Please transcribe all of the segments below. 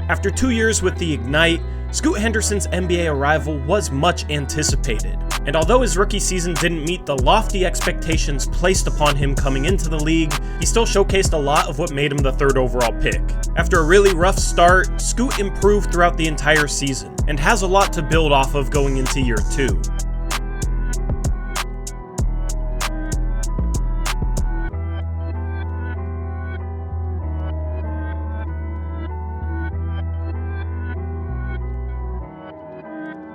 After 2 years with the Ignite, Scoot Henderson's NBA arrival was much anticipated, and although his rookie season didn't meet the lofty expectations placed upon him coming into the league, he still showcased a lot of what made him the 3rd overall pick. After a really rough start, Scoot improved throughout the entire season, and has a lot to build off of going into year 2.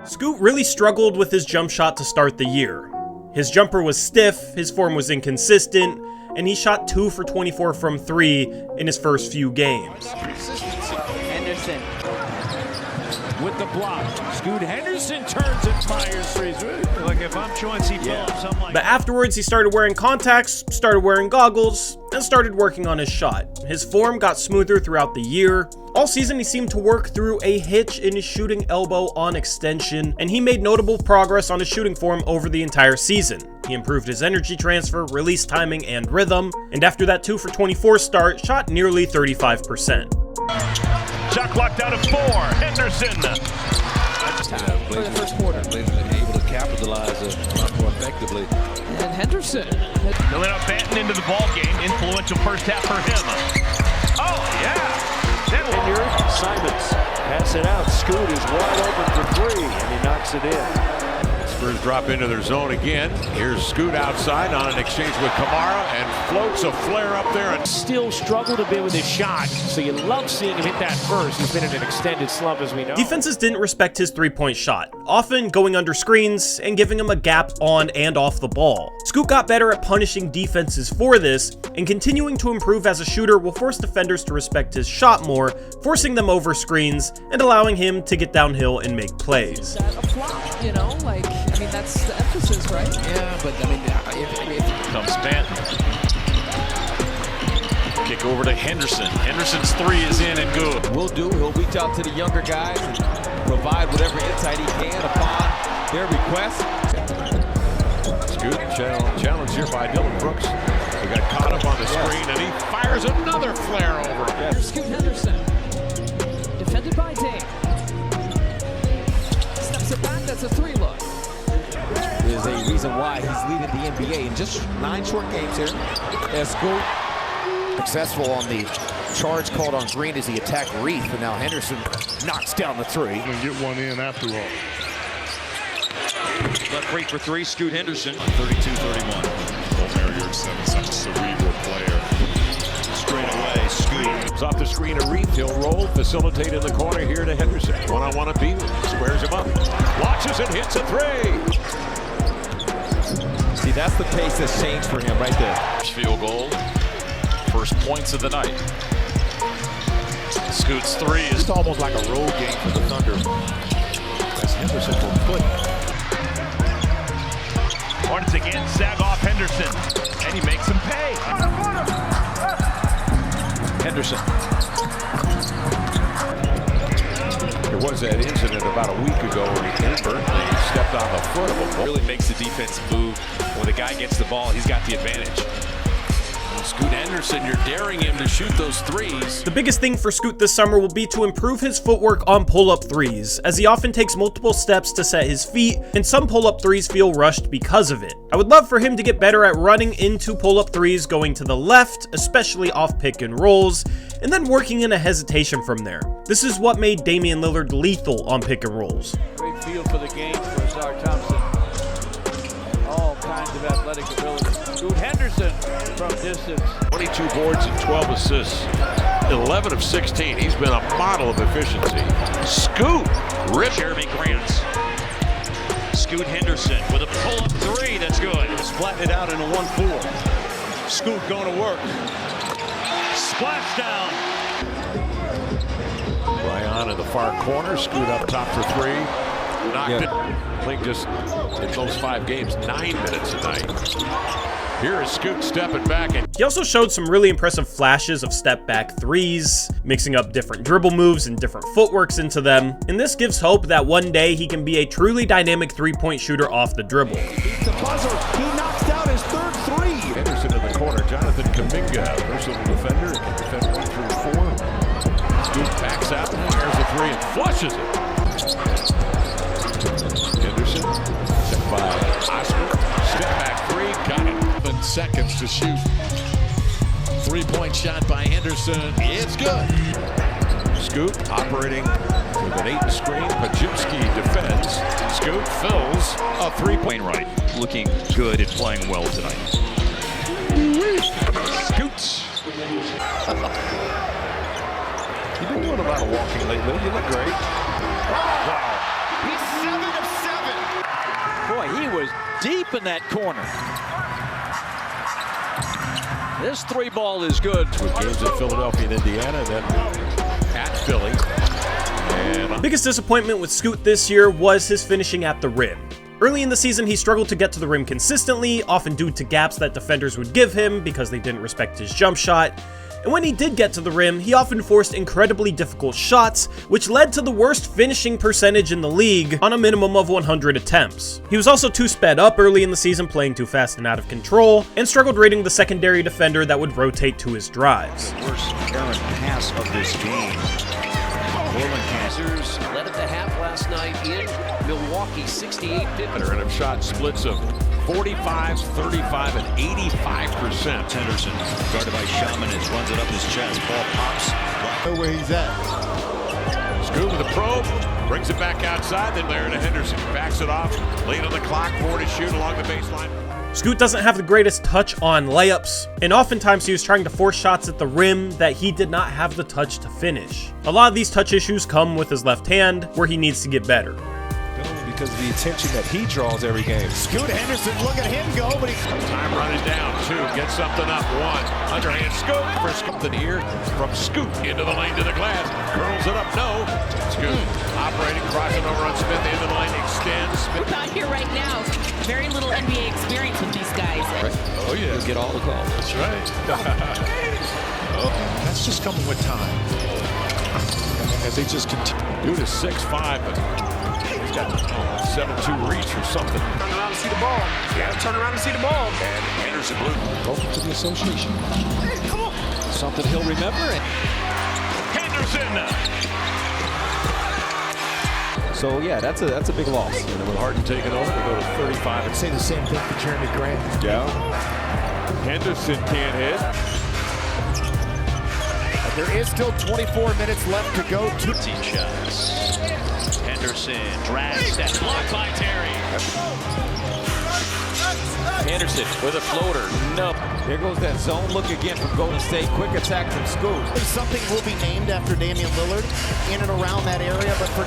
Scoot really struggled with his jump shot to start the year. His jumper was stiff, his form was inconsistent, and he shot 2 for 24 from 3 in his first few games. Henderson with the block. Scoot Henderson turns and fires threes. Like if I'm Chauncey Phillips, I'm like... But afterwards, he started wearing contacts, started wearing goggles, and started working on his shot. His form got smoother throughout the year. All season, he seemed to work through a hitch in his shooting elbow on extension, and he made notable progress on his shooting form over the entire season. He improved his energy transfer, release timing, and rhythm, and after that 2 for 24 start, shot nearly 35%. Shot clock down to 4. Henderson. For the first quarter. Blazers are able to capitalize a lot more effectively. And Henderson. Filling up Banton into the ball game. Influential first half for him. Oh, yeah. Simons pass it out. Scoot is wide open for 3, and he knocks it in. Spurs drop into their zone again. Here's Scoot outside on an exchange with Kamara and floats a flare up there. And Still struggled a bit with his shot, so you love seeing him hit that first. He's been in an extended slump, as we know. Defenses didn't respect his three-point shot, often going under screens and giving him a gap on and off the ball. Scoot got better at punishing defenses for this, and continuing to improve as a shooter will force defenders to respect his shot more, forcing them over screens and allowing him to get downhill and make plays. That a flop, you know, like, I mean, that's the emphasis, right? Yeah, but I mean, if Comes Banton. Kick over to Henderson. Henderson's 3 is in and good. will do, he'll reach out to the younger guys and provide whatever insight he can upon their request. Scoot challenge here by Dylan Brooks. He got caught up on the screen and he fires another flare over him. Here's Scoot Henderson. Defended by Dame. Steps it back, that's a 3 look. There's a reason why he's leading the NBA in just 9 short games here. As Scoot successful on the charge called on Green as he attacked Reith, and now Henderson knocks down the 3. And get one in after all. Left break for 3, Scoot Henderson. 32-31. You're 7, such a cerebral player. Straight away, Scoot. Comes off the screen to Reith. He'll roll, facilitate in the corner here to Henderson. One-on-one at B. Squares him up. Launches and hits a 3. See, that's the pace that's changed for him right there. Field goal. First points of the night. Scoot's 3 is It's almost like a road game for the Thunder. As Henderson will put. Hornets again, sag off Henderson. And he makes him pay. Henderson. There was that incident about a week ago where he inadvertently stepped on the foot of a ball. Really makes the defense move. When the guy gets the ball, he's got the advantage. Scoot Henderson, you're daring him to shoot those 3s. The biggest thing for Scoot this summer will be to improve his footwork on pull-up 3s, as he often takes multiple steps to set his feet, and some pull-up 3s feel rushed because of it. I would love for him to get better at running into pull-up 3s going to the left, especially off pick and rolls, and then working in a hesitation from there. This is what made Damian Lillard lethal on pick and rolls. Great feel for the game for Azar Thompson. All kinds of athletic ability. Scoot Henderson from distance. 22 boards and 12 assists. 11 of 16. He's been a model of efficiency. Scoot. Rip. Jeremy Grant. Scoot Henderson with a pull-up 3. That's good. Flattened it out in a 1-4. Scoot going to work. Splash down. Ryan in the far corner. Scoot up top for 3. Knocked it. I think just in those 5 games, 9 minutes a night. Here is Scoot stepping back. And He also showed some really impressive flashes of step-back 3s, mixing up different dribble moves and different footworks into them, and this gives hope that one day he can be a truly dynamic 3-point shooter off the dribble. Beats the buzzer. He knocks down his 3rd 3. Henderson in the corner. Jonathan Kuminga, personal defender, can defend 1 through 4. Scoot backs out, fires three and flushes it. Henderson, checked by Oscar. Step back three, got it. 7 seconds to shoot. 3-point shot by Henderson. It's good. Scoot operating with an 8 screen. Pajewski defends. Scoot fills a 3-point right. Looking good and playing well tonight. Scoots. You've been doing a lot of walking lately. You look great. Wow. He's 7 of 7. Boy, he was deep in that corner. This 3-ball is good. With games in Philadelphia and Indiana, then at Philly. And Biggest disappointment with Scoot this year was his finishing at the rim. Early in the season, he struggled to get to the rim consistently, often due to gaps that defenders would give him because they didn't respect his jump shot. And when he did get to the rim, he often forced incredibly difficult shots, which led to the worst finishing percentage in the league on a minimum of 100 attempts. He was also too sped up early in the season, playing too fast and out of control, and struggled rating the secondary defender that would rotate to his drives. Worst errant pass of this game. Portland Panthers led at the half last night in Milwaukee, 68-50. and have shot splits of 45, 35, and 85%. Henderson, guarded by Shaman, it runs it up his chest. Ball pops. Know where he's at. Scoot with a probe, brings it back outside, then Larry to Henderson. Backs it off, late on the clock, 4 to shoot along the baseline. Scoot doesn't have the greatest touch on layups, and oftentimes he was trying to force shots at the rim that he did not have the touch to finish. A lot of these touch issues come with his left hand, where he needs to get better. Because of the attention that he draws every game. Scoot Henderson, look at him go, but he... Time running down, 2, get something up, 1. Underhand scoop for something here from Scoot into the lane to the glass. Curls it up, no. Scoot operating, crossing over on Smith, into the lane, extends. We're out here right now. Very little NBA experience with these guys. Oh, yeah. Get all the calls. That's right. That's just coming with time. As they just continue. Dude is 6'5", but he's got 7'2" reach or something. Turn around and see the ball. Yeah, turn around and see the ball. And Henderson blew. Welcome to the association. Come on. Something he'll remember. Henderson! So yeah, that's a big loss. And then with Harden taking over, we go to 35. I'd say the same thing for Jeremy Grant. Yeah. Henderson can't hit. There is still 24 minutes left to go. 13 shots. Henderson drags that. Blocked by Terry. Henderson with a floater. No. There goes that zone look again from Golden State. Quick attack from Scoot. Something will be named after Damian Lillard in and around that area, but for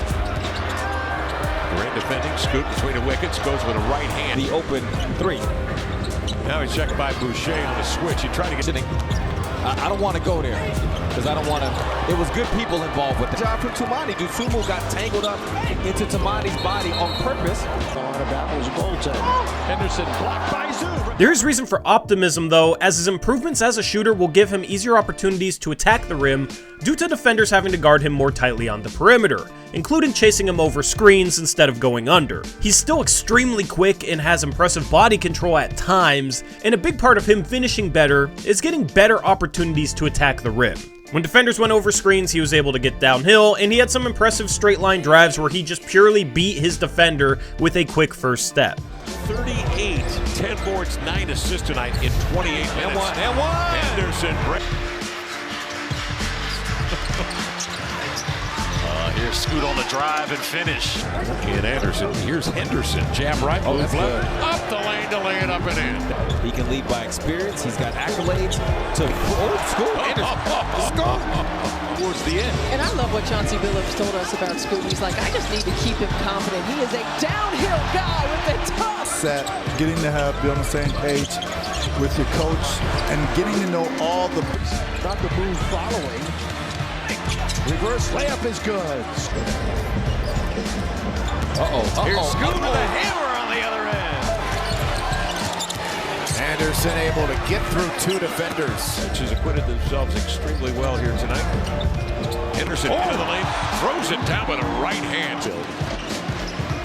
Grant defending, Scoot between the wickets, goes with a right hand. The open 3. Now he's checked by Boucher on the switch. He tried to get... I don't want to go there because I don't want to. There was good people involved with the job from Tumani. Dusumu got tangled up into Tumani's body on purpose. Henderson blocked by Zoo. There is reason for optimism though, as his improvements as a shooter will give him easier opportunities to attack the rim due to defenders having to guard him more tightly on the perimeter, including chasing him over screens instead of going under. He's still extremely quick and has impressive body control at times, and a big part of him finishing better is getting better opportunities to attack the rim. When defenders went over screens, he was able to get downhill, and he had some impressive straight line drives where he just purely beat his defender with a quick first step. 38, 10 boards, 9 assists tonight in 28 minutes. And one. Henderson. Here's Scoot on the drive and finish. And Anderson. Here's Henderson. Jab right, move that's left. good. Up the lane to lay it up and in. He can lead by experience. He's got accolades to Scoot. Anderson. Towards the end. And I love what Chauncey Billups told us about Scoot. He's like, I just need to keep him confident. He is a downhill guy with a tough. Set, getting to be on the same page with your coach and getting to know all the... Not the move following. Reverse layup is good. Here's Scoot with a hammer on the other end. Anderson able to get through 2 defenders. Which has acquitted themselves extremely well here tonight. Henderson into the lane, throws it down with a right hand.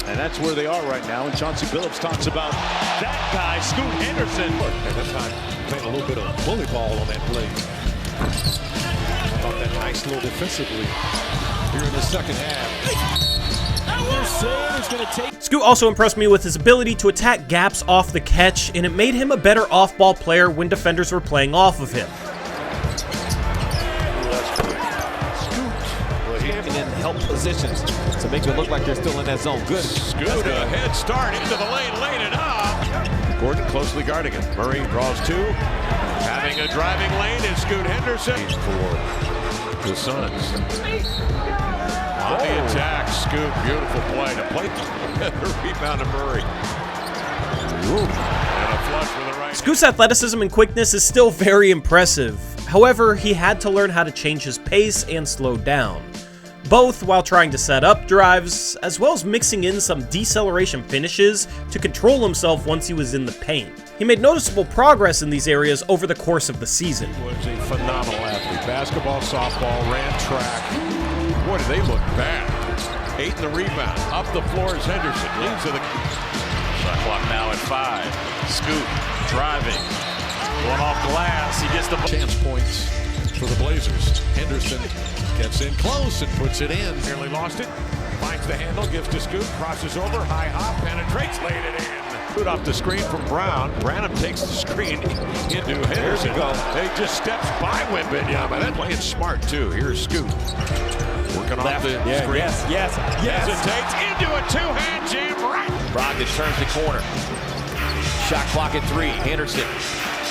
And that's where they are right now. And Chauncey Billups talks about that guy, Scoot Henderson. At that time, playing a little bit of bully ball on that play. Thought that nice little defensively. here in the second half. Henderson is going to take. Scoot also impressed me with his ability to attack gaps off the catch, and it made him a better off-ball player when defenders were playing off of him. And in help positions to make it look like they're still in that zone. Good. Scoot, a head start into the lane, laid it up. Gordon closely guarding it. Murray draws two. Having a driving lane is Scoot Henderson for the Suns. On the attack, Scoot, beautiful play to play the rebound to Murray. And a flush with the right. Scoot's athleticism and quickness is still very impressive. However, he had to learn how to change his pace and slow down, both while trying to set up drives, as well as mixing in some deceleration finishes to control himself once he was in the paint. He made noticeable progress in these areas over the course of the season. Was a phenomenal athlete. Basketball, softball, ran track. Boy, did they look bad. 8 in the rebound. Up the floor is Henderson. Leads to the Shot clock now at 5. Scoot driving. Going off glass. He gets the chance points for the Blazers. Henderson gets in close and puts it in. Nearly lost it. Finds the handle, gives to Scoot, crosses over, high hop, penetrates, laid it in. Scoot off the screen from Brown. Branham takes the screen into Henderson. He just steps by Wembanyama. That playing smart too. Here's Scoot. Working off the screen. Yes. Hesitates into a two-hand jam right. Brogdon turns the corner. Shot clock at 3. Henderson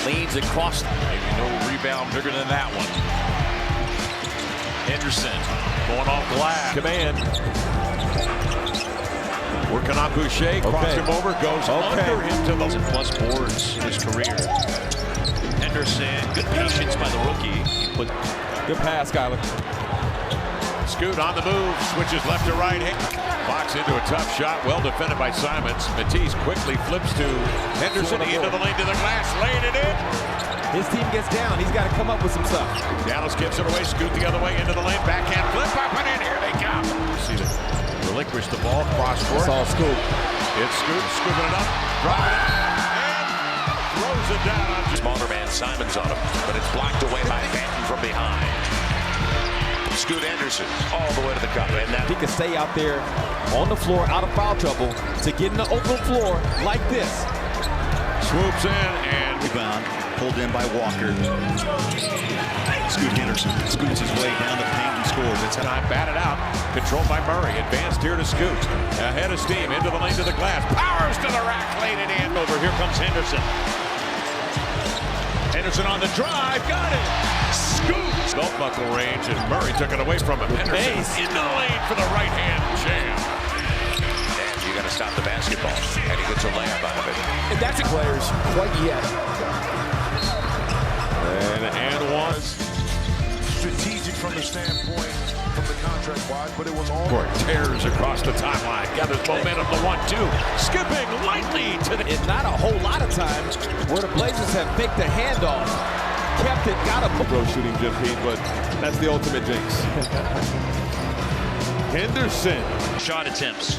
leans across. maybe no rebound bigger than that one. Henderson going off glass. Command. Working on Boucher, cross him over, goes under him to the plus boards in his career. Henderson, good patience by the rookie. Good pass, Skyler. Scoot on the move, switches left to right. Box into a tough shot, well defended by Simons. Matisse quickly flips to Henderson into the lane to the glass, laying it in. His team gets down, he's got to come up with some stuff. Dallas gives it away, Scoot the other way into the lane, backhand flip up and in, here they come. See them relinquish the ball, cross court. It's all Scoot. It's Scoot, scooping it up, driving it, and throws it down on smaller man Simons on him, but it's blocked away by Banton from behind. Scoot Henderson all the way to the cup, and that he can stay out there on the floor, out of foul trouble, to get in the open floor like this. Swoops in and rebound, pulled in by Walker. Scoot Henderson scoots his way down the paint and scores. It's time batted out, controlled by Murray. Advanced here to Scoot. Ahead of steam, into the lane to the glass. Powers to the rack, laid it in. over. Here comes Henderson. Henderson on the drive, got it. Scoot. Belt buckle range, and Murray took it away from him. Henderson into the lane for the right hand jam. And you got to stop the basketball, and he gets a layup out of it. And that's a players quite yet. And was strategic from the standpoint from the contract wise, but it was all tears across the timeline. Gathers momentum, the 1-2, skipping lightly to the. It's not a whole lot of times where the Blazers have faked the handoff, kept it, got a pro shooting, Jim Pete, but that's the ultimate jinx. Henderson. Shot attempts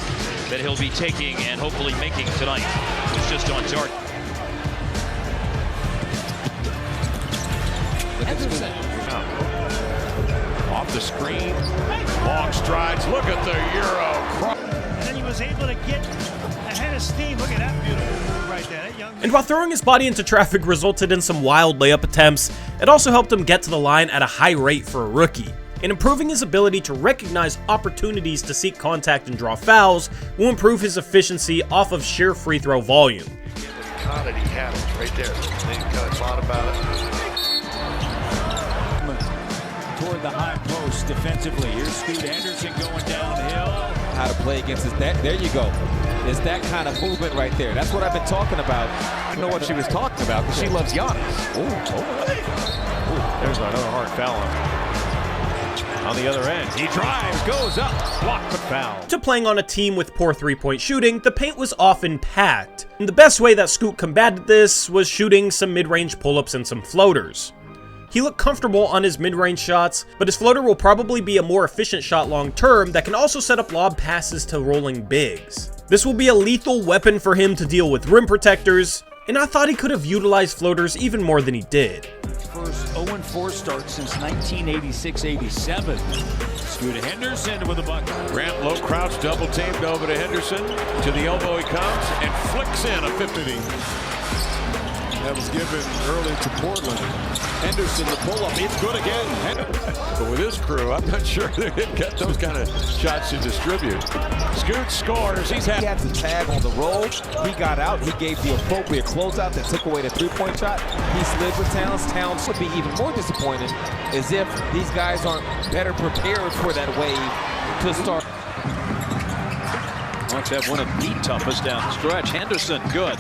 that he'll be taking and hopefully making tonight. It's just on target. Henderson. Off the screen, long strides. Look at the Euro. And then he was able to get ahead of steam. Look at that beautiful move right there. That young and while throwing his body into traffic resulted in some wild layup attempts, it also helped him get to the line at a high rate for a rookie. And improving his ability to recognize opportunities to seek contact and draw fouls will improve his efficiency off of sheer free throw volume. Quantity habits right there. They kind of thought about it. Toward the high post defensively. Here's Scoot Henderson going downhill. How to play against his that. There you go. It's that kind of movement right there. That's what I've been talking about. I don't know what she was talking about because she loves Giannis. There's another hard foul on the other end. He drives, goes up, blocked the foul. To playing on a team with poor three-point shooting, the paint was often packed. And the best way that Scoot combated this was shooting some mid-range pull-ups and some floaters. He looked comfortable on his mid-range shots, but his floater will probably be a more efficient shot long-term that can also set up lob passes to rolling bigs. This will be a lethal weapon for him to deal with rim protectors, and I thought he could have utilized floaters even more than he did. First 0-4 start since 1986-87. Scoot Henderson with a bucket. Grant low crouch, double teamed over to Henderson. To the elbow he comes and flicks in a 50. That was given early to Portland. Henderson, the pull-up, it's good again. But with his crew, I'm not sure they can get those kind of shots to distribute. Scoot scores. He had the tag on the roll. He got out. He gave the appropriate closeout that took away the three-point shot. He slid with Towns. Towns would be even more disappointing as if these guys aren't better prepared for that wave to start. Hawks have one of the toughest down the stretch. Henderson, good.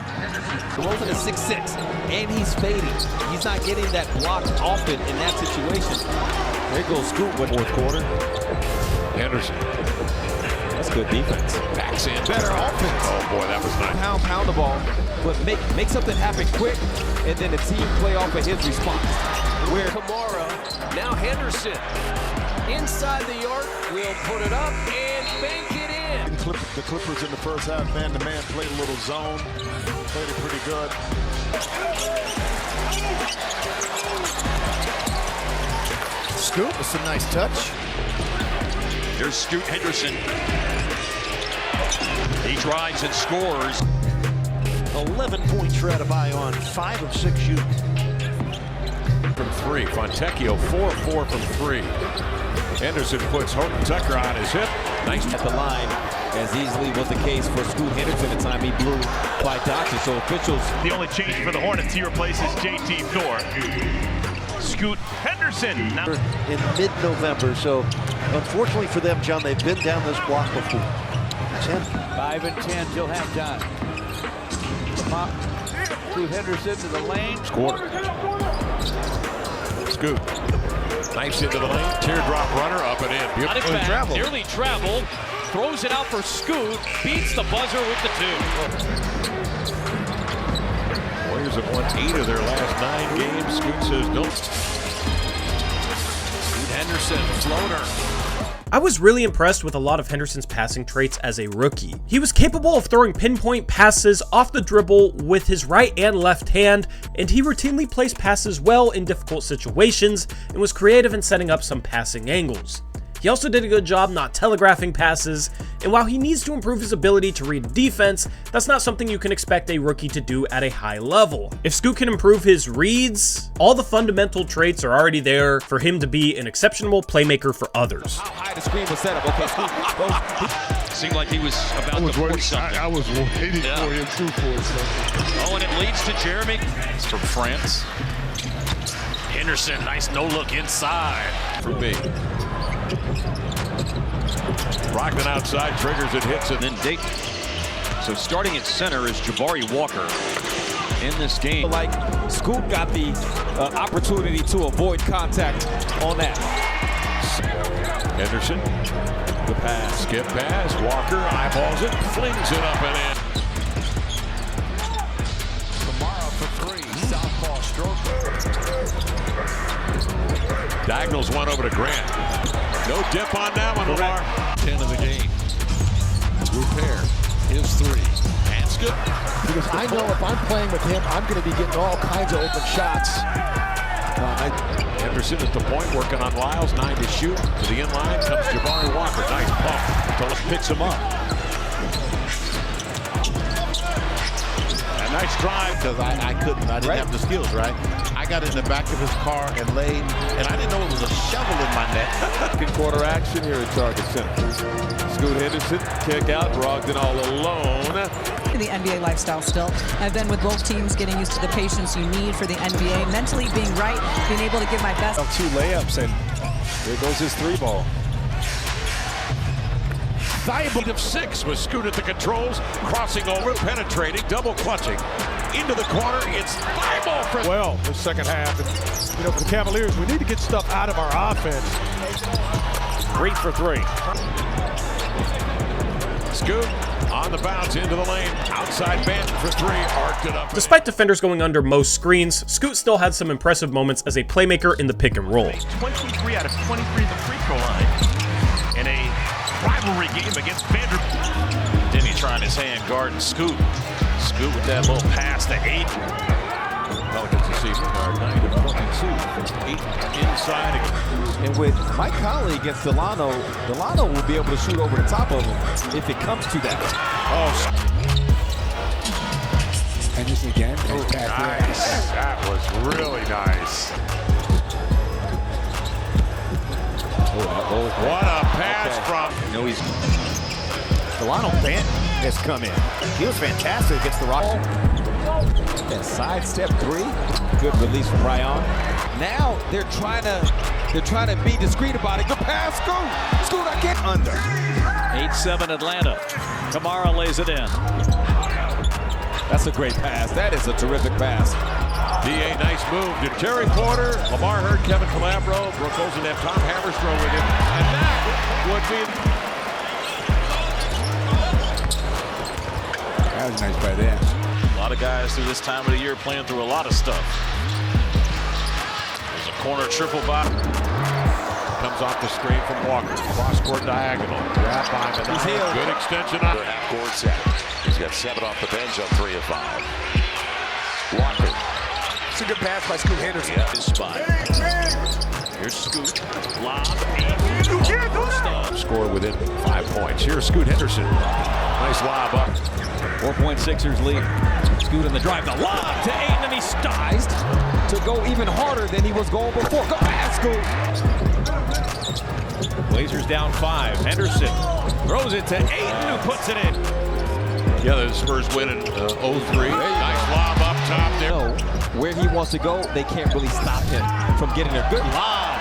Rolls in a 6-6, and he's fading. He's not getting that block often in that situation. There goes Scoot with fourth quarter. Henderson. That's good defense. Backs in. Better offense. Oh, boy, that was nice. Pound the ball, but make something happen quick, and then the team play off of his response. Where Kamara, now Henderson. Inside the arc, will put it up and bank it in. The Clippers in the first half, man-to-man, played a little zone. Played it pretty good. Scoot with some nice touch. There's Scoot Henderson. He drives and scores. 11 points for Adebayo on 5 of 6 shooting. From 3, Fontecchio 4 of 4 from 3. Henderson puts Horton Tucker on his hip. Nice at the line, as easily was the case for Scoot Henderson the time he blew by Doncic. So officials. The only change for the Hornets, he replaces JT Thor. Scoot Henderson. In mid-November, so unfortunately for them, John, they've been down this block before. 5 and 10 till halftime. Scoot Henderson to the lane. Quarter. Scoot. Nice into the lane. Teardrop runner up and in. Beautiful. Nearly traveled. Throws it out for Scoot. Beats the buzzer with the 2. Warriors have won 8 of their last 9 games. Scoot says no. Scoot Henderson, floater. I was really impressed with a lot of Henderson's passing traits as a rookie. He was capable of throwing pinpoint passes off the dribble with his right and left hand, and he routinely placed passes well in difficult situations and was creative in setting up some passing angles. He also did a good job not telegraphing passes, and while he needs to improve his ability to read defense, that's not something you can expect a rookie to do at a high level. If Scoot can improve his reads, all the fundamental traits are already there for him to be an exceptional playmaker for others. How high the screen was set up. Okay, Scoot. Seemed like he was about to force something. I was waiting for him to force something. Oh, and it leads to Jeremy. It's from France. Henderson, nice no-look inside. For B. Brogdon outside, triggers it, hits it. And then Dayton. So starting at center is Jabari Walker in this game. Like Scoot got the opportunity to avoid contact on that. Henderson, the pass, skip pass, Walker eyeballs it, flings it up and in. Kamara for 3, southpaw stroke. Diagonals one over to Grant. No dip on that one, Lamar. 10 of the game. Repair is 3. That's good. Because I know if I'm playing with him, I'm going to be getting all kinds of open shots. Henderson at the point, working on Lyles, 9 to shoot. To the inline comes Jabari Walker. Nice pump. Tullis picks him up. A nice drive, because I didn't have the skills, right? I got in the back of his car and laid, and I didn't know it was a shovel in my neck. Second quarter action here at Target Center. Scoot Henderson, kick out, Brogdon all alone. The NBA lifestyle still. I've been with both teams, getting used to the patience you need for the NBA, mentally being right, being able to give my best. 2 layups, and there goes his 3 ball. Thibault of 6 with Scoot at the controls, crossing over, penetrating, double clutching. Into the corner, it's Thibault for... Well, the second half, and, for the Cavaliers, we need to get stuff out of our offense. 3 for 3. Scoot on the bounce into the lane, outside Banton for 3, arced it up. Despite defenders going under most screens, Scoot still had some impressive moments as a playmaker in the pick and roll. 23 out of 23 at the free throw line in a rivalry game against Vanderbilt. Denny trying his hand guarding Scoot. Scoot with that little pass to 8. Pelicans this evening are 9 of 22. 8 inside. And with Mike Conley against Delano, Delano will be able to shoot over the top of him if it comes to that. Oh, Henderson again. nice. That was really nice. What a pass from. No, he's. Delano Bent has come in. He was fantastic against the Rockets. And sidestep three. Good release from Ryan. Now they're trying to be discreet about it. Good pass, Scoot, I get under. 8-7 Atlanta. Kamara lays it in. That's a great pass. That is a terrific pass. D.A. nice move to Terry Porter. Lamar Hurd, Kevin Calabro. Brooke Olsen have Tom Haberstroh with him. And that would be. That was nice by there. A lot of guys through this time of the year playing through a lot of stuff. There's a corner triple by. Comes off the screen from Walker. Cross-court diagonal. Grab by Minaj. Good extension on. Half-court set. He's got 7 off the bench on 3 of 5. Walker. It's a good pass by Scoot Henderson. Yeah, his spot. Here's Scoot. Lob. Score within 5 points. Here's Scoot Henderson. Nice lob up. 4-point Sixers lead. Scoot in the drive. The lob to Ayton, and he's sized to go even harder than he was going before. Go pass, Scoot. Blazers down 5. Henderson throws it to Ayton, who puts it in. Yeah, the Spurs win in 0-3. Nice lob up top there. Where he wants to go, they can't really stop him from getting a good lob.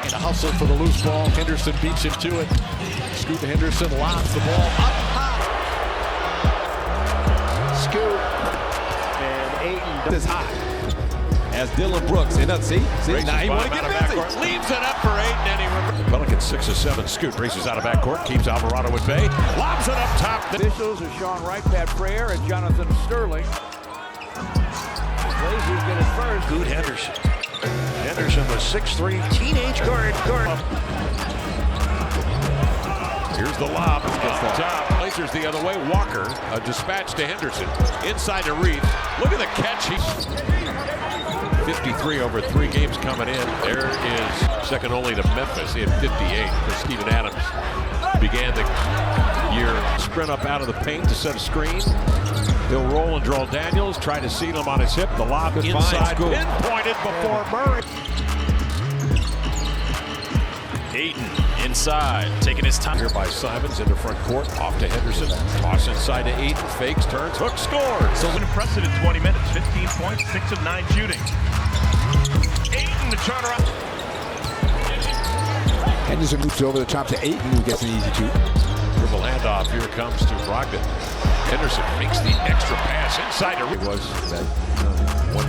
And a hustle for the loose ball. Henderson beats him to it. Scoot Henderson lobs the ball up high. Scoot and Ayton is high. As Dylan Brooks, and see, now he wants to get busy. Leaves it up for Ayton, and he Pelicans 6 of 7. Scoot races out of backcourt, keeps Alvarado at bay, lobs it up top. Officials are Sean Wright, Pat Frayer, and Jonathan Sterling. Blazers get it first. Scoot Henderson. Henderson was 6'3", teenage guard. Here's the lob off the top. Blazers the other way. Walker, a dispatch to Henderson. Inside to Reed. Look at the catch. He's 53 over 3 games coming in. There is second only to Memphis. He had 58 for Steven Adams. Began the year sprint up out of the paint to set a screen. He'll roll and draw Daniels. Try to seal him on his hip. The lob inside. Pinpointed before Murray. Ayton inside, taking his time. Here by Simons into front court, off to Henderson. Toss inside to Ayton, fakes, turns, hook, scores. So impressive in 20 minutes, 15 points, 6 of 9 shooting. Ayton to turn around. Henderson moves over the top to Ayton, who gets an easy shoot. Dribble handoff, here comes to Brogdon. Henderson makes the extra pass inside to Reed. Was that one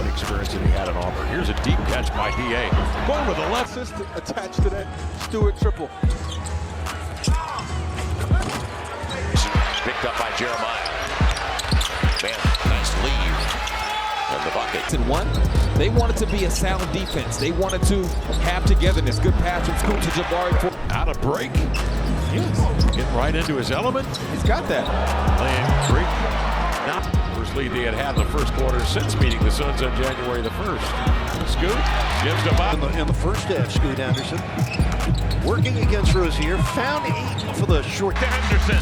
experience that he had at Auburn. Here's a deep catch by D.A. Going with the left assist attached to that Stewart triple. Picked up by Jeremiah. Man, nice lead. And the bucket. In one, they wanted to be a sound defense. They wanted to have togetherness. Good pass from Scoot to Jabari. Out of break. Getting right into his element. He's got that. Laying three. Now, first lead they had in the first quarter since beating the Suns on January the 1st. Scoot gives them up. In the first half, Scoot Anderson working against Rozier, found Ayton for the short. To Henderson.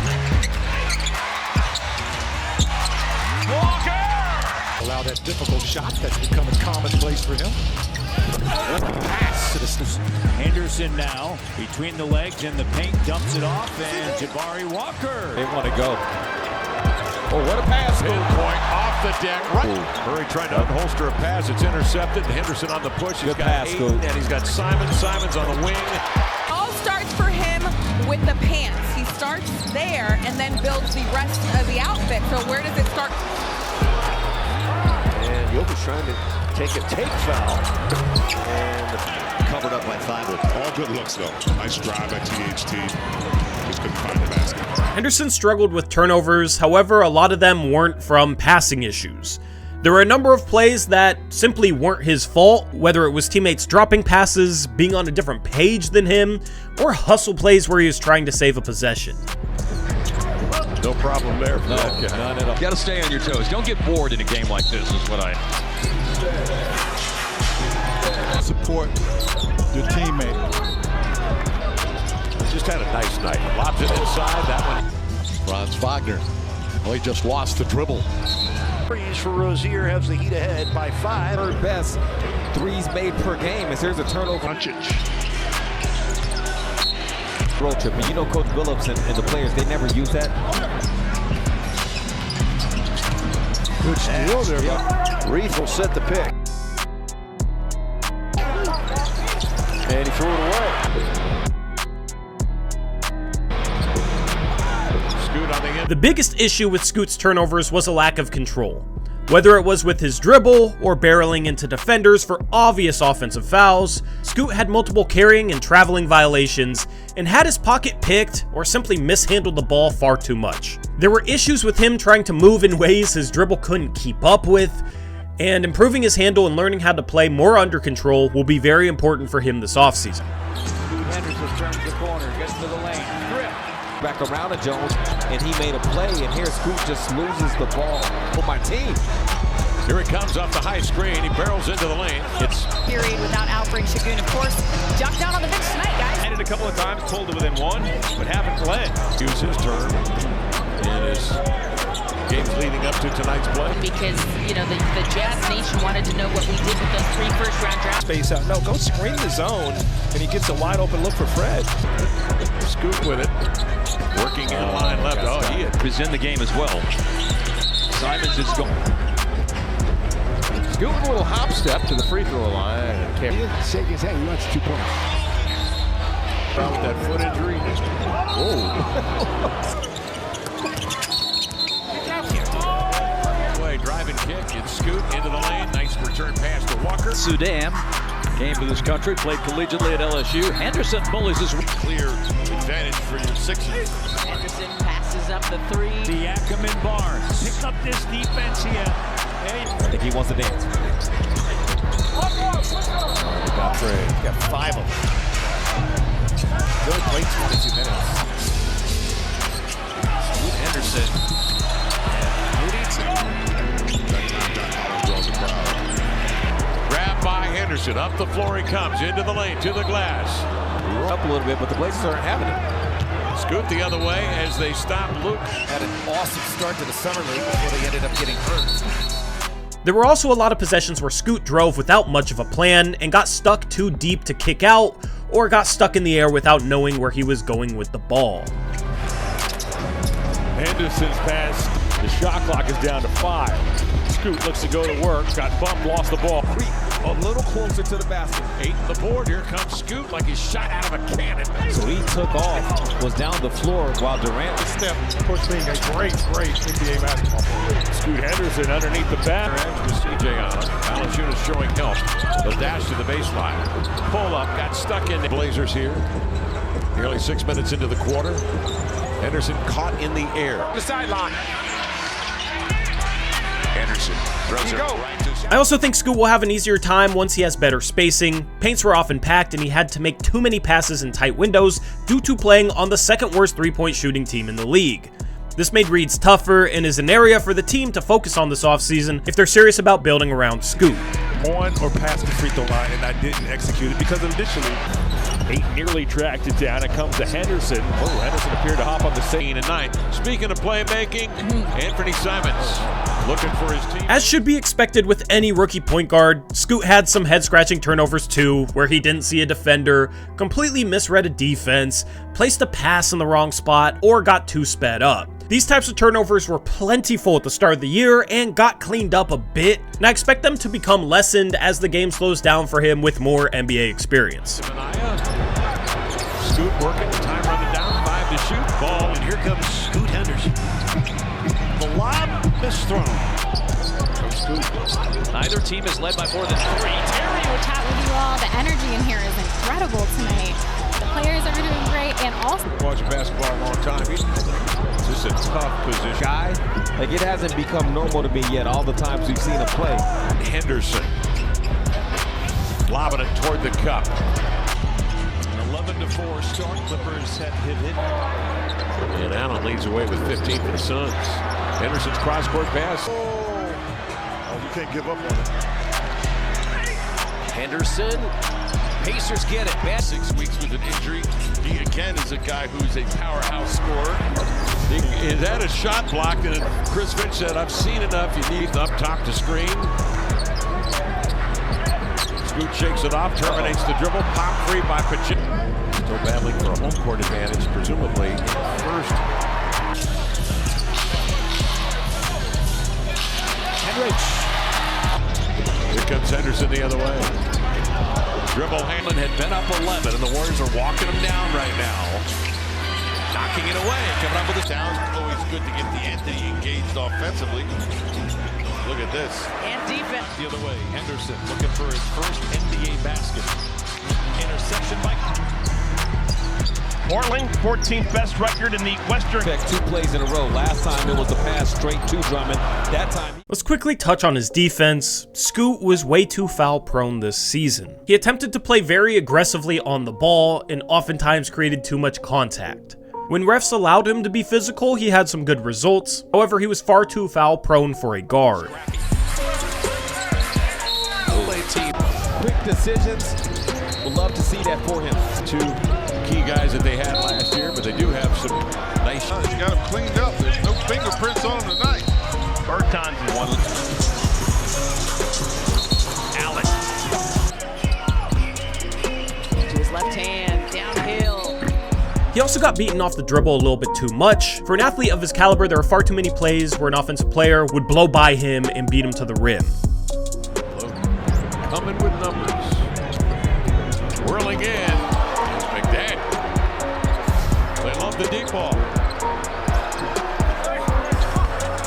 Walker! Allow that difficult shot that's become a commonplace for him. Pass to the Henderson now between the legs and the paint, dumps it off, and Jabari Walker. They want to go. Oh, what a pass! Pinpoint off the deck. Right. Murray trying to unholster a pass. It's intercepted. Henderson on the push. He's got Ayton, and he's got Simons. Simons on the wing. All starts for him with the pants. He starts there and then builds the rest of the outfit. So where does it start? And Jokic trying to take a take foul. And covered up by 5. All good looks, though. Nice drive by THT. Just couldn't find the basket. Henderson struggled with turnovers, however, a lot of them weren't from passing issues. There were a number of plays that simply weren't his fault, whether it was teammates dropping passes, being on a different page than him, or hustle plays where he was trying to save a possession. No problem there for that guy. None at all. You got to stay on your toes. Don't get bored in a game like this is what I... Support your teammate. Just had a nice night. Lobs it inside. That one. Franz Wagner. Oh, he just lost the dribble. Freeze for Rozier has the heat ahead by 5. Third best threes made per game as there's a turnover. Road trip, and you know Coach Billups and the players, they never use that. Good steal there, but Reith will set the pick. And he threw it away. Scoot on the end. The biggest issue with Scoot's turnovers was a lack of control. Whether it was with his dribble or barreling into defenders for obvious offensive fouls, Scoot had multiple carrying and traveling violations and had his pocket picked or simply mishandled the ball far too much. There were issues with him trying to move in ways his dribble couldn't keep up with, and improving his handle and learning how to play more under control will be very important for him this offseason. Henderson turns the corner, gets to the lane, grip. Back around to Jones, and he made a play, and here Scoot just loses the ball for my team. Here it comes off the high screen. He barrels into the lane. It's Period without Alfred Şengün, of course. Jumped down on the bench tonight, guys. Had it a couple of times, pulled it within one, but haven't led. use his turn in his games leading up to tonight's play. Because, you know, the Jazz Nation wanted to know what we did with those 3 first-round drafts. Space out. No, go screen the zone, and he gets a wide open look for Fred. Scoot with it. Working in line left. Oh, he is in the game as well. Simons is going. Scoot with a little hop step to the free throw line. He didn't shake his head. He wants 2 points. with that foot injury. Play, drive and kick. It's Scoot into the lane. Nice return pass to Walker. Sudan came to this country, played collegiately at LSU. Henderson bullies his clear advantage for your Sixers. Henderson passes up the 3. Siakam and Barnes pick up this defense here. I think he wants to dance. Got 5 of them. He only played 22 minutes. Henderson. Grabbed by Henderson. Up the floor he comes. Into the lane. To the glass. Up a little bit, but the Blazers aren't having it. Scoot the other way as they stop Luke. Had an awesome start to the summer league before they ended up getting hurt. There were also a lot of possessions where Scoot drove without much of a plan and got stuck too deep to kick out, or got stuck in the air without knowing where he was going with the ball. Henderson's pass, the shot clock is down to 5. Scoot looks to go to work, got bumped, lost the ball. A little closer to the basket. 8 on the board. Here comes Scoot like he's shot out of a cannon. So he took off, was down the floor while Durant stepped, pushing a great NBA basketball player. Scoot Henderson underneath the bat. To CJ Allen. Valanciunas showing help. The dash to the baseline. Pull up, got stuck in the Blazers here. Nearly 6 minutes into the quarter. Henderson caught in the air. The sideline. Henderson throws it right to I also think Scoot will have an easier time once he has better spacing. Paints were often packed and he had to make too many passes in tight windows due to playing on the second worst three-point shooting team in the league. This made reads tougher and is an area for the team to focus on this offseason if they're serious about building around Scoot. On or past the free throw line, and I didn't execute it because initially 8 nearly tracked it down. It comes to Henderson. Oh, Henderson appeared to hop on the 16 and 9. Speaking of playmaking, Anthony Simons looking for his team. As should be expected with any rookie point guard, Scoot had some head-scratching turnovers too, where he didn't see a defender, completely misread a defense, placed a pass in the wrong spot, or got too sped up. These types of turnovers were plentiful at the start of the year and got cleaned up a bit, and I expect them to become lessened as the game slows down for him with more NBA experience. Scoot working, time running down, 5 to shoot, ball, and here comes Scoot Henderson. The lob is thrown. Neither team is led by more than 3. Terry will chat with you all. The energy in here is incredible tonight. The players are doing great, and also watching basketball a long time. It's just a tough position. Guy, like it hasn't become normal to me yet all the times we've seen him play. Henderson lobbing it toward the cup. 11-4 start. Clippers have hit it. And Allen leads away with 15 for the Suns. Henderson's cross-court pass. Oh, You can't give up on it. Henderson. Pacers get it. Bad 6 weeks with an injury. He again is a guy who's a powerhouse scorer. He had a shot blocked, and Chris Finch said, "I've seen enough. You need up top to screen." Scoot shakes it off, terminates the dribble, pop free by Pacheco. Still battling for a home court advantage, presumably first. Henrich. Here comes Henderson the other way. Dribble Hamlin had been up 11, and the Warriors are walking him down right now. Knocking it away, coming up with a down. Always good to get the Anthony engaged offensively. Look at this. And defense. The other way, Henderson looking for his first NBA basket. Interception by Portland, 14th best record in the Western. 2 plays in a row. Last time it was the pass straight to Drummond. That time. Let's quickly touch on his defense. Scoot was way too foul prone this season. He attempted to play very aggressively on the ball and oftentimes created too much contact. When refs allowed him to be physical, he had some good results. However, he was far too foul prone for a guard. Quick decisions. We'll love to see that for him. 2 key guys that they had last year, but they do have some nice. You got him cleaned up. There's no fingerprints on him tonight. Bertans is one. Allen. To his left hand, downhill. He also got beaten off the dribble a little bit too much. For an athlete of his caliber, there are far too many plays where an offensive player would blow by him and beat him to the rim. Coming with numbers. Whirling in. McDaniel. They love the deep ball.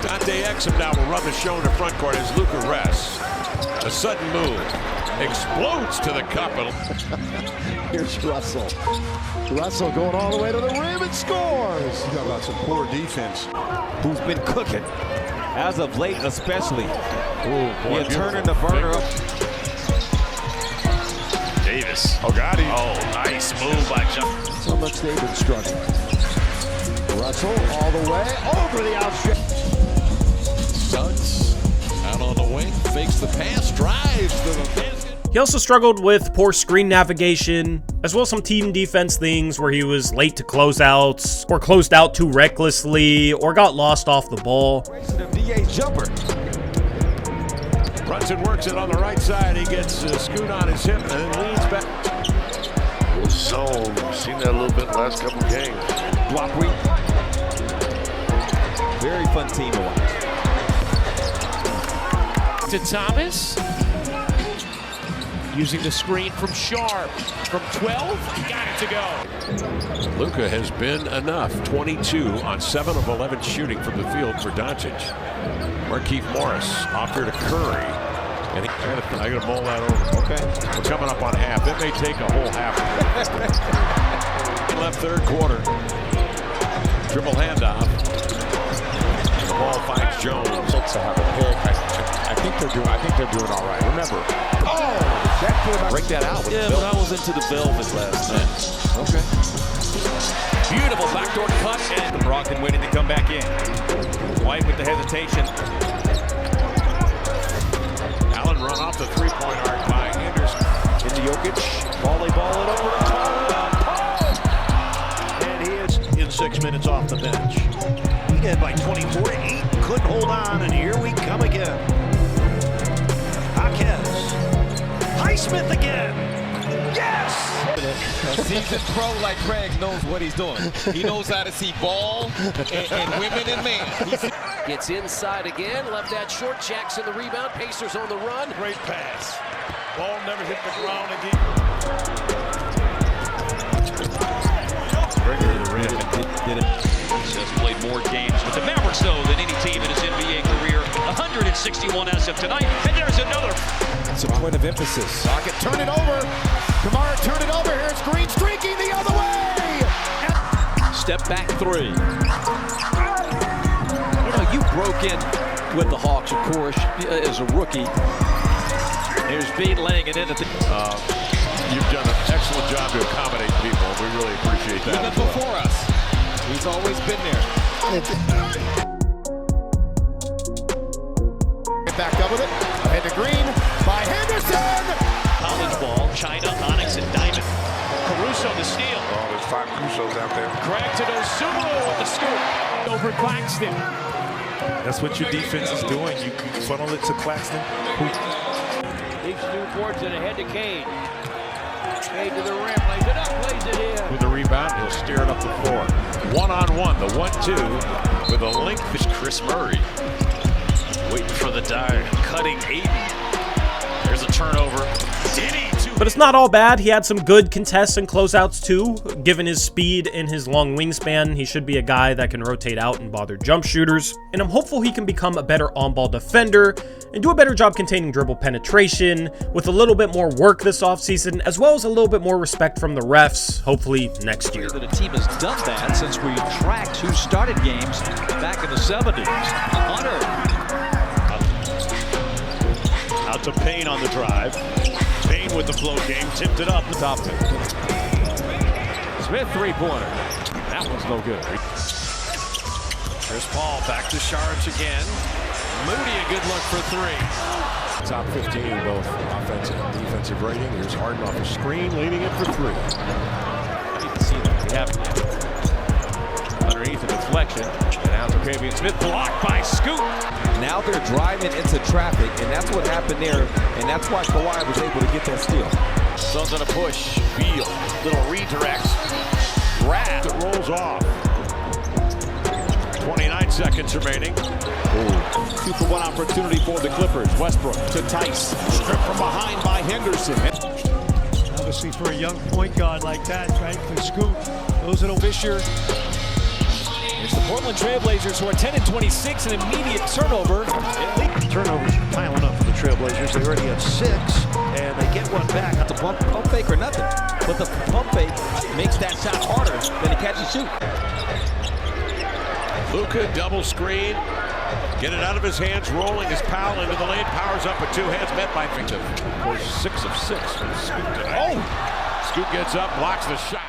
Dante Exum now will run the show in the front court as Luka rests. A sudden move. Explodes to the cup. Here's Russell. Russell going all the way to the rim and scores. You got about some poor defense. Who's been cooking, as of late especially. Ooh, boy, turning the burner up. Davis. Oh, got him. Oh, nice move by John. So much they've been struggling. Russell all the way over the outstretch. Suggs out on the wing, fakes the pass, drives to the basket. He also struggled with poor screen navigation, as well as some team defense things where he was late to closeouts, or closed out too recklessly, or got lost off the ball. DA's jumper. Brunson works it on the right side. He gets Scoot on his hip and then leans back. Zone. We've seen that a little bit the last couple games. Block week. Very fun team to watch. to Thomas. Using the screen from Sharp. From 12, got it to go. Luka has been enough. 22 on 7 of 11 shooting from the field for Doncic. Markieff Morris off here to Curry. And I gotta mull that over. Okay. We're coming up on half. It may take a whole half. Left third quarter. Dribble handoff. The ball finds Jones. Looks to have a pick. I think they're doing all right. Remember. Oh, break that out. Yeah, but I was into the velvet last night. Okay. Beautiful backdoor cut, and Brogdon waiting to come back in. White with the hesitation. Allen run off the three-point arc by Henderson. Into Jokic. Volleyball it over to And he is in 6 minutes off the bench. He led by 24. He couldn't hold on, and here we come again. Jaquez. Highsmith again. Yes! A seasoned pro like Craig knows what he's doing. He knows how to see ball and women and men. Gets inside again, left that short. Jackson the rebound. Pacers on the run. Great pass. Ball never hit the ground again. He's just played more games with the Mavericks, though, than any team in his NBA career. 161 as of tonight, and there's another. It's a point of emphasis. Rocket, turn it over. Kamara, turn it over. Here's Green streaking the other way. Step back three. You know, you broke in with the Hawks, of course, as a rookie. There's Bean laying it in at the... You've done an excellent job to accommodate people. We really appreciate that. Even before us. He's always been there. Back up. with it. Ahead to Green by Henderson. College ball, China, Onyx, and Diamond. Caruso the steal. Oh, there's 5 Crusoes out there. Craig to Dosunmu with the scoop. Over Claxton. That's what your defense is doing. You funnel it to Claxton. Leaks Newport's and ahead to Cade. Cade to the rim, lays it up, plays it in. With the rebound, he'll steer it up the floor. One-on-one, the 1-2 with a link. Chris Murray waiting for the dive, cutting Aiden. There's a turnover. Diddy. But it's not all bad. He had some good contests and closeouts too. Given his speed and his long wingspan, he should be a guy that can rotate out and bother jump shooters. And I'm hopeful he can become a better on-ball defender and do a better job containing dribble penetration with a little bit more work this offseason, as well as a little bit more respect from the refs, hopefully next year. That a team has done that since we tracked who started games back in the 70s. Hunter. Out to Payne on the drive. Payne with the flow game, tipped it up. Top it. Smith three-pointer. That one's no good. Chris Paul back to Sharge again. Moody a good look for 3. Top 15 both offensive and defensive rating. Here's Harden off the screen, leading it for 3. I need to see that. We have underneath a deflection. And now Fabian Smith blocked by Scoot. Now they're driving into traffic, and that's what happened there, and that's why Kawhi was able to get that steal. Suns on a push. Beal. Little redirects. Grab. It rolls off. 29 seconds remaining. 2-for-1 opportunity for the Clippers. Westbrook to Tice. Stripped from behind by Henderson. Obviously for a young point guard like that, right? For Scoot. Those are the Fisher. It's the Portland Trailblazers who are 10-26, an immediate turnover. Turnovers piling up for the Trailblazers. They already have 6, and they get one back. Not the pump fake or nothing, but the pump fake makes that shot harder than the catch and shoot. Luka double screen. Get it out of his hands, rolling his Powell into the lane. Powers up with 2 hands met by Victor. Of course, 6 of 6 for Scoot tonight. Oh! Scoot gets up, blocks the shot.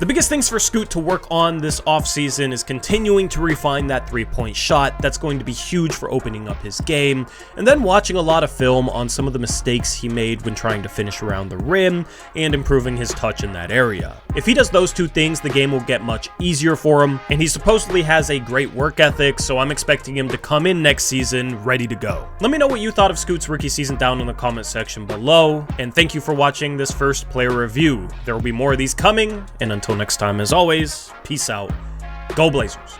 The biggest things for Scoot to work on this offseason is continuing to refine that 3-point shot. That's going to be huge for opening up his game. And then watching a lot of film on some of the mistakes he made when trying to finish around the rim and improving his touch in that area. If he does those 2 things, the game will get much easier for him. And he supposedly has a great work ethic, so I'm expecting him to come in next season ready to go. Let me know what you thought of Scoot's rookie season down in the comment section below. And thank you for watching this first player review. There will be more of these coming, and until next time, as always, peace out. Go Blazers.